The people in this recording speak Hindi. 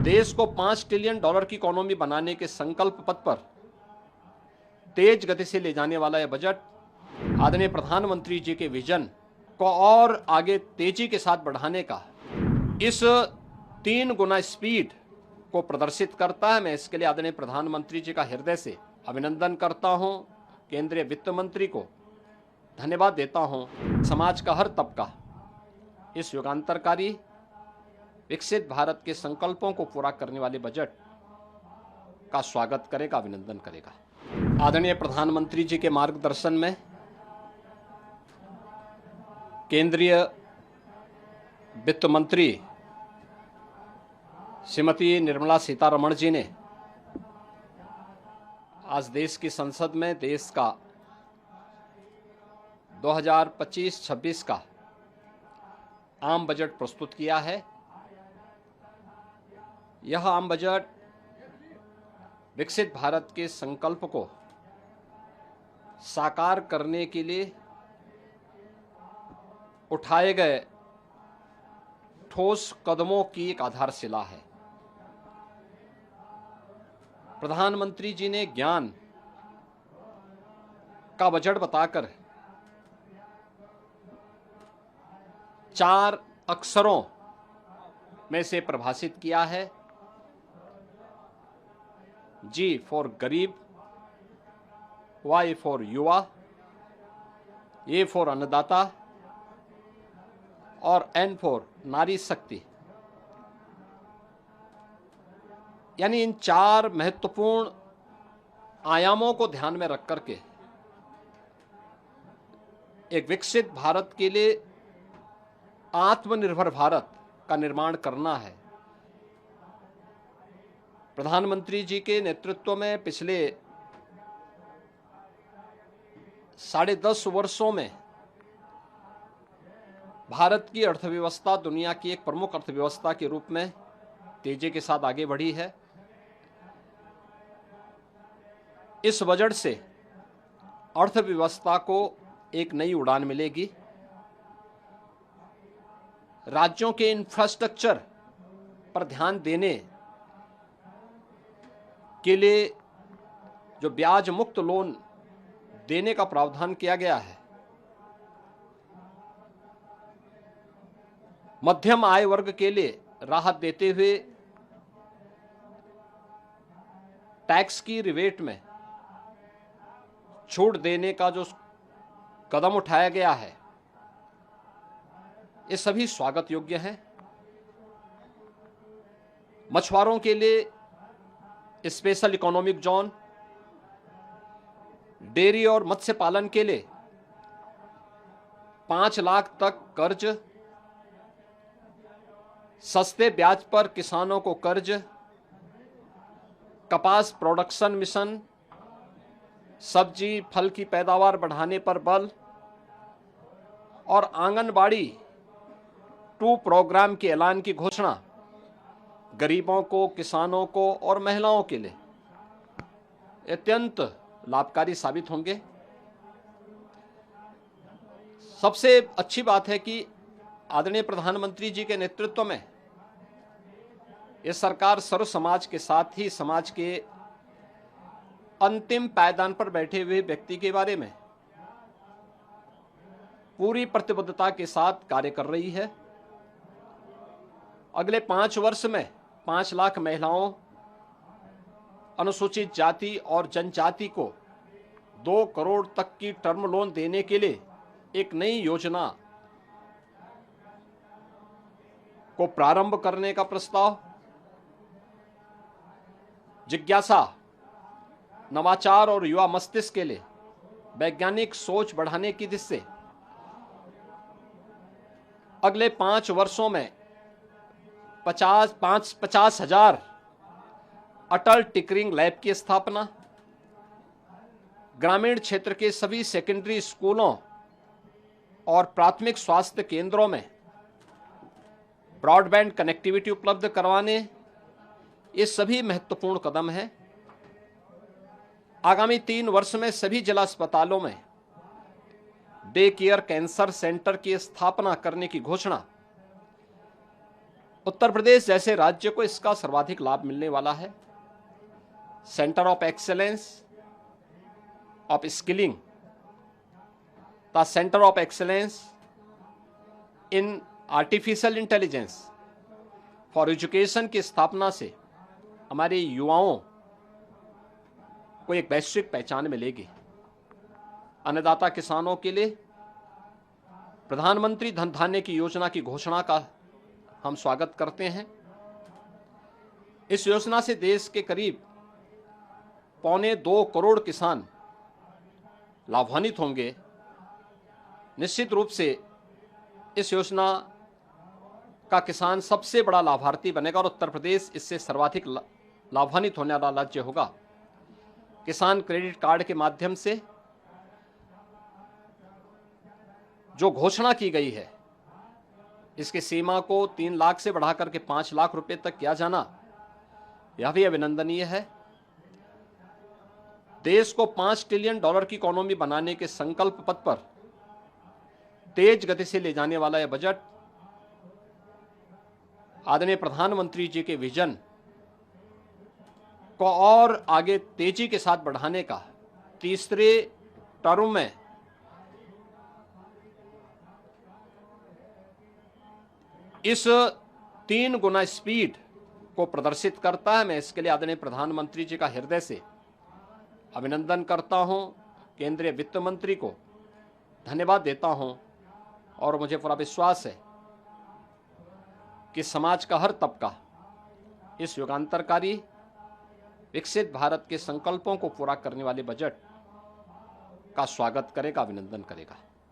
देश को $5 ट्रिलियन की इकोनॉमी बनाने के संकल्प पथ पर तेज गति से ले जाने वाला यह बजट आदरणीय प्रधानमंत्री जी के विजन को और आगे तेजी के साथ बढ़ाने का इस 3 गुना स्पीड को प्रदर्शित करता है। मैं इसके लिए आदरणीय प्रधानमंत्री जी का हृदय से अभिनंदन करता हूं। केंद्रीय वित्त मंत्री को धन्यवाद देता हूं। समाज का हर तबका इस युगांतरकारी विकसित भारत के संकल्पों को पूरा करने वाले बजट का स्वागत करेगा, अभिनंदन करेगा। आदरणीय प्रधानमंत्री जी के मार्गदर्शन में केंद्रीय वित्त मंत्री श्रीमती निर्मला सीतारमण जी ने आज देश की संसद में देश का 2025-26 का आम बजट प्रस्तुत किया है। यह आम बजट विकसित भारत के संकल्प को साकार करने के लिए उठाए गए ठोस कदमों की एक आधारशिला है। प्रधानमंत्री जी ने ज्ञान का बजट बताकर 4 अक्षरों में से परिभाषित किया है। G फॉर गरीब, Y फॉर युवा, A फॉर अन्नदाता और N फॉर नारी शक्ति। यानी इन 4 महत्वपूर्ण आयामों को ध्यान में रख करके एक विकसित भारत के लिए आत्मनिर्भर भारत का निर्माण करना है। प्रधानमंत्री जी के नेतृत्व में पिछले 10.5 वर्षों में भारत की अर्थव्यवस्था दुनिया की एक प्रमुख अर्थव्यवस्था के रूप में तेजी के साथ आगे बढ़ी है। इस बजट से अर्थव्यवस्था को एक नई उड़ान मिलेगी। राज्यों के इंफ्रास्ट्रक्चर पर ध्यान देने के लिए जो ब्याज मुक्त लोन देने का प्रावधान किया गया है, मध्यम आय वर्ग के लिए राहत देते हुए टैक्स की रिबेट में छूट देने का जो कदम उठाया गया है, ये सभी स्वागत योग्य हैं। मछुआरों के लिए स्पेशल इकोनॉमिक जोन, डेयरी और मत्स्य पालन के लिए 5 लाख तक कर्ज, सस्ते ब्याज पर किसानों को कर्ज, कपास प्रोडक्शन मिशन, सब्जी फल की पैदावार बढ़ाने पर बल और आंगनबाड़ी 2 प्रोग्राम के ऐलान की घोषणा गरीबों को, किसानों को और महिलाओं के लिए अत्यंत लाभकारी साबित होंगे। सबसे अच्छी बात है कि आदरणीय प्रधानमंत्री जी के नेतृत्व में यह सरकार सर्व समाज के साथ ही समाज के अंतिम पायदान पर बैठे हुए व्यक्ति के बारे में पूरी प्रतिबद्धता के साथ कार्य कर रही है। अगले 5 वर्ष में 5 लाख महिलाओं, अनुसूचित जाति और जनजाति को 2 करोड़ तक की टर्म लोन देने के लिए एक नई योजना को प्रारंभ करने का प्रस्ताव, जिज्ञासा, नवाचार और युवा मस्तिष्क के लिए वैज्ञानिक सोच बढ़ाने की दिशा से अगले 5 वर्षों में 50,000 अटल टिंकरिंग लैब की स्थापना, ग्रामीण क्षेत्र के सभी सेकेंडरी स्कूलों और प्राथमिक स्वास्थ्य केंद्रों में ब्रॉडबैंड कनेक्टिविटी उपलब्ध करवाने, ये सभी महत्वपूर्ण कदम हैं। आगामी 3 वर्ष में सभी जिला अस्पतालों में डे केयर कैंसर सेंटर की स्थापना करने की घोषणा, उत्तर प्रदेश जैसे राज्य को इसका सर्वाधिक लाभ मिलने वाला है। Centre of excellence of skilling, the centre of excellence in artificial intelligence for education की स्थापना से हमारे युवाओं को एक वैश्विक पहचान मिलेगी। अन्नदाता किसानों के लिए प्रधानमंत्री धन धान्य की योजना की घोषणा का हम स्वागत करते हैं। इस योजना से देश के करीब 1.25 करोड़ किसान लाभान्वित होंगे। निश्चित रूप से इस योजना का किसान सबसे बड़ा लाभार्थी बनेगा और उत्तर प्रदेश इससे सर्वाधिक लाभान्वित होने वाला राज्य होगा। किसान क्रेडिट कार्ड के माध्यम से जो घोषणा की गई है, इसकी सीमा को 3 लाख से बढ़ाकर के 5 लाख रुपए तक किया जाना, यह भी अभिनंदनीय है। देश को $5 ट्रिलियन की इकोनॉमी बनाने के संकल्प पथ पर तेज गति से ले जाने वाला यह बजट आदरणीय प्रधानमंत्री जी के विजन को और आगे तेजी के साथ बढ़ाने का, तीसरे टर्म में इस 3 गुना स्पीड को प्रदर्शित करता है। मैं इसके लिए आदरणीय प्रधानमंत्री जी का हृदय से अभिनंदन करता हूं, केंद्रीय वित्त मंत्री को धन्यवाद देता हूं और मुझे पूरा विश्वास है कि समाज का हर तबका इस युगांतरकारी विकसित भारत के संकल्पों को पूरा करने वाले बजट का स्वागत करेगा, अभिनंदन करेगा।